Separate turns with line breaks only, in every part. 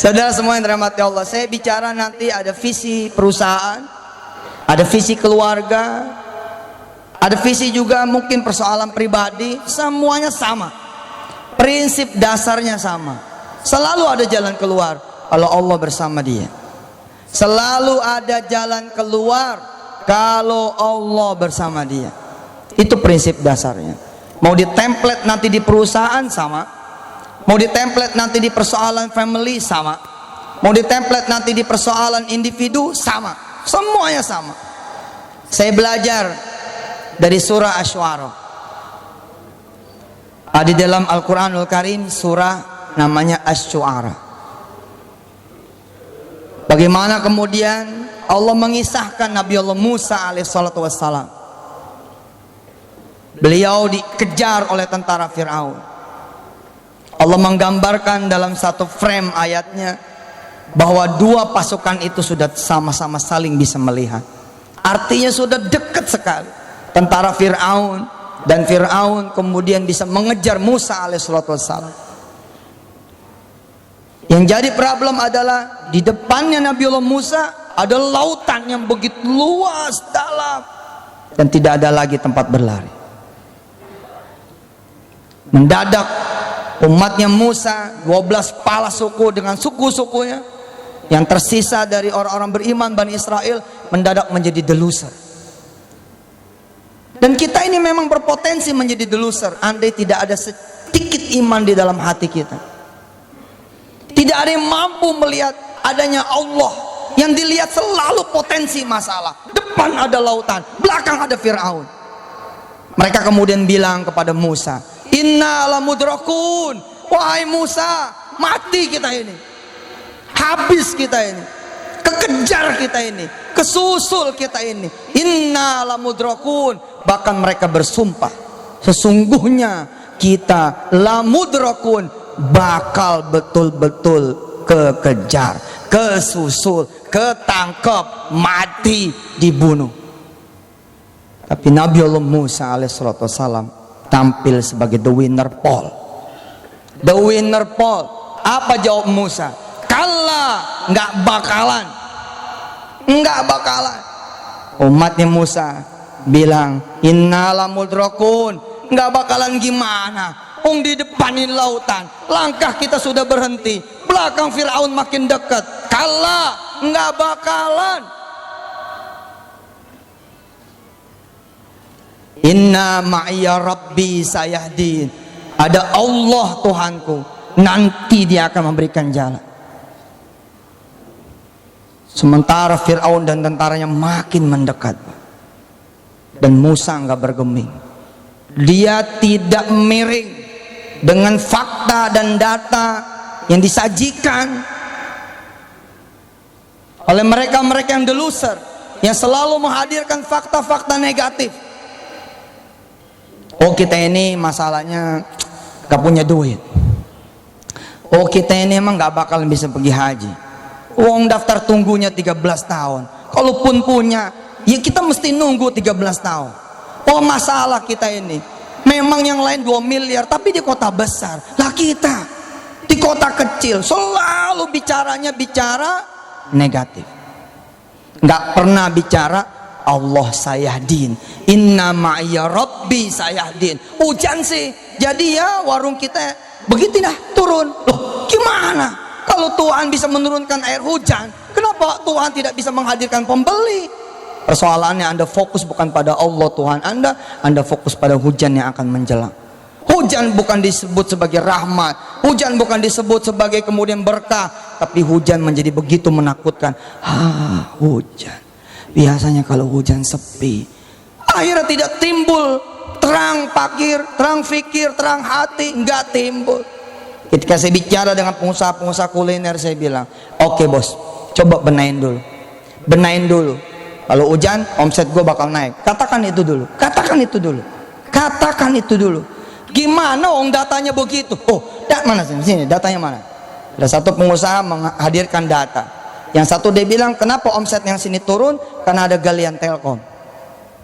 Saudara semua yang dirahmati Allah, saya bicara nanti ada visi perusahaan, ada visi keluarga, ada visi juga mungkin persoalan pribadi, semuanya sama. Prinsip dasarnya sama. Selalu ada jalan keluar kalau Allah bersama dia. Selalu ada jalan keluar kalau Allah bersama dia. Itu prinsip dasarnya. Mau di template nanti di perusahaan sama, mau di template nanti di persoalan family sama, mau di template nanti di persoalan individu sama, semuanya sama. Saya belajar dari surah Asy-Syu'ara. Di dalam Al-Quranul Karim surah namanya Asy-Syu'ara. Bagaimana kemudian Allah mengisahkan Nabi Allah Musa alaihissalatu wassalam. Beliau dikejar oleh tentara Fir'aun. Allah menggambarkan dalam satu frame ayatnya bahwa dua pasukan itu sudah sama-sama saling bisa melihat. Artinya sudah dekat sekali. Tentara Fir'aun dan Fir'aun kemudian bisa mengejar Musa alaihissalatu wassalam. Yang jadi problem adalah di depannya Nabi Allah Musa ada lautan yang begitu luas, dalam, dan tidak ada lagi tempat berlari. Mendadak umatnya Musa, 12 kepala suku dengan suku-sukunya yang tersisa dari orang-orang beriman Bani Israel, mendadak menjadi the loser. Dan kita ini memang berpotensi menjadi the loser andai tidak ada sedikit iman di dalam hati kita. Tidak ada yang mampu melihat adanya Allah. Yang dilihat selalu potensi masalah. Depan ada lautan, belakang ada Fir'aun. Mereka kemudian bilang kepada Musa, inna lamudrakun, wahai Musa, mati kita ini, habis kita ini, kekejar kita ini, kesusul kita ini. Inna lamudrakun. Bahkan mereka bersumpah, sesungguhnya kita lamudrakun, bakal betul-betul kekejar, kesusul, ketangkep, mati, dibunuh. Tapi Nabi Allah Musa alaihissalam tampil sebagai the winner Paul. The winner Paul. Apa jawab Musa? Kalla, nggak bakalan, nggak bakalan. Umatnya Musa bilang, innala mudrakun, nggak bakalan gimana? Di depanin lautan, langkah kita sudah berhenti, belakang Fir'aun makin dekat. Kalla, nggak bakalan. Inna ma'iya rabbi sayahdin. Ada Allah Tuhanku, nanti dia akan memberikan jalan. Sementara Fir'aun dan tentaranya makin mendekat, dan Musa nggak bergeming. Dia tidak miring dengan fakta dan data yang disajikan oleh mereka-mereka yang the loser, yang selalu menghadirkan fakta-fakta negatif. Oh, kita ini masalahnya gak punya duit. Oh, kita ini emang gak bakalan bisa pergi haji. Uang daftar tunggunya 13 tahun. Kalaupun punya, ya kita mesti nunggu 13 tahun. Oh, masalah kita ini memang yang lain 2 miliar, tapi di kota besar. Lah kita di kota kecil selalu bicaranya bicara negatif. Nggak pernah bicara Allah sayahdin, inna ma'iya rabbi sayahdin. Hujan sih, jadi ya warung kita begitu dah turun. Loh, gimana? Kalau Tuhan bisa menurunkan air hujan, kenapa Tuhan tidak bisa menghadirkan pembeli? Persoalannya Anda fokus bukan pada Allah Tuhan Anda fokus pada hujan yang akan menjelang. Hujan bukan disebut sebagai rahmat, hujan bukan disebut sebagai kemudian berkah, tapi hujan menjadi begitu menakutkan. Hujan. Biasanya kalau hujan sepi, akhirnya tidak timbul terang pakir, terang fikir, terang hati, enggak timbul. Ketika saya bicara dengan pengusaha-pengusaha kuliner, saya bilang, oke bos, coba benahin dulu, benahin dulu. Kalau hujan, omset gue bakal naik. Katakan itu dulu, katakan itu dulu, katakan itu dulu. Gimana datanya begitu? Mana sini, datanya mana? Ada satu pengusaha menghadirkan data. Yang satu dia bilang, kenapa omset yang sini turun? Karena ada galian Telkom.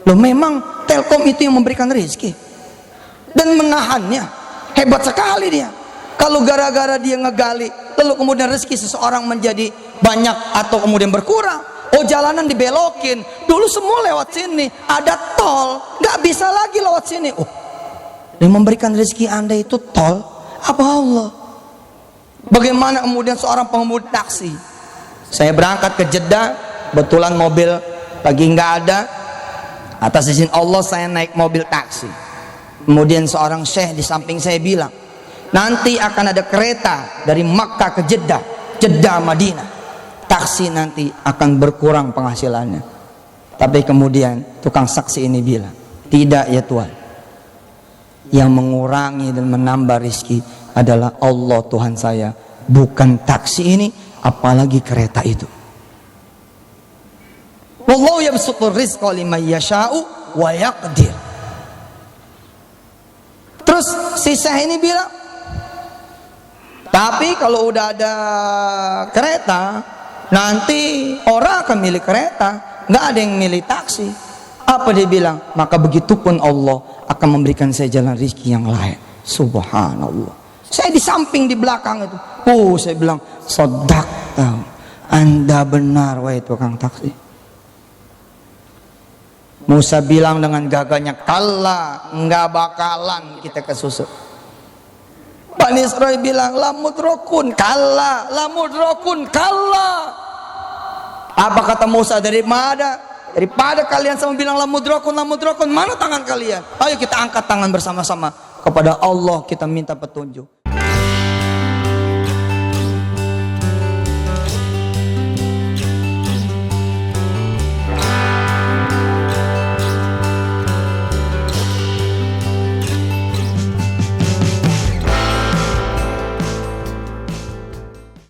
Loh, memang Telkom itu yang memberikan rezeki dan menahannya. Hebat sekali dia. Kalau gara-gara dia ngegali lalu kemudian rezeki seseorang menjadi banyak atau kemudian berkurang. Oh, jalanan dibelokin, dulu semua lewat sini, ada tol, nggak bisa lagi lewat sini. Oh, yang memberikan rezeki Anda itu tol apa Allah? Bagaimana kemudian seorang pengemudi taksi? Saya berangkat ke Jeddah, kebetulan mobil lagi nggak ada. Atas izin Allah saya naik mobil taksi. Kemudian seorang syekh di samping saya bilang, nanti akan ada kereta dari Makkah ke Jeddah, Jeddah Madinah. Taksi nanti akan berkurang penghasilannya. Tapi kemudian tukang saksi ini bilang, tidak ya Tuhan, yang mengurangi dan menambah rizki adalah Allah Tuhan saya, bukan taksi ini, apalagi kereta itu. Wallahu yabsutur rizqa liman yasha'u wa yaqdir. Terus si syekh ini bilang, tapi kalau udah ada kereta, nanti orang akan milih kereta, nggak ada yang milih taksi. Apa dia bilang? Maka begitupun Allah akan memberikan saya jalan rizki yang lain. Subhanallah. Saya di samping, di belakang itu. Saya bilang, sodakta, Anda benar wahai tukang taksi. Musa bilang dengan gagahnya, kalla, nggak bakalan kita kesusuk. Bani Israil bilang, lamudrokun, kalla, lamudrokun, kalla. Apa kata Musa? Daripada kalian sama bilang lamudrokun, lamudrokun, mana tangan kalian? Ayo kita angkat tangan bersama-sama kepada Allah, kita minta petunjuk.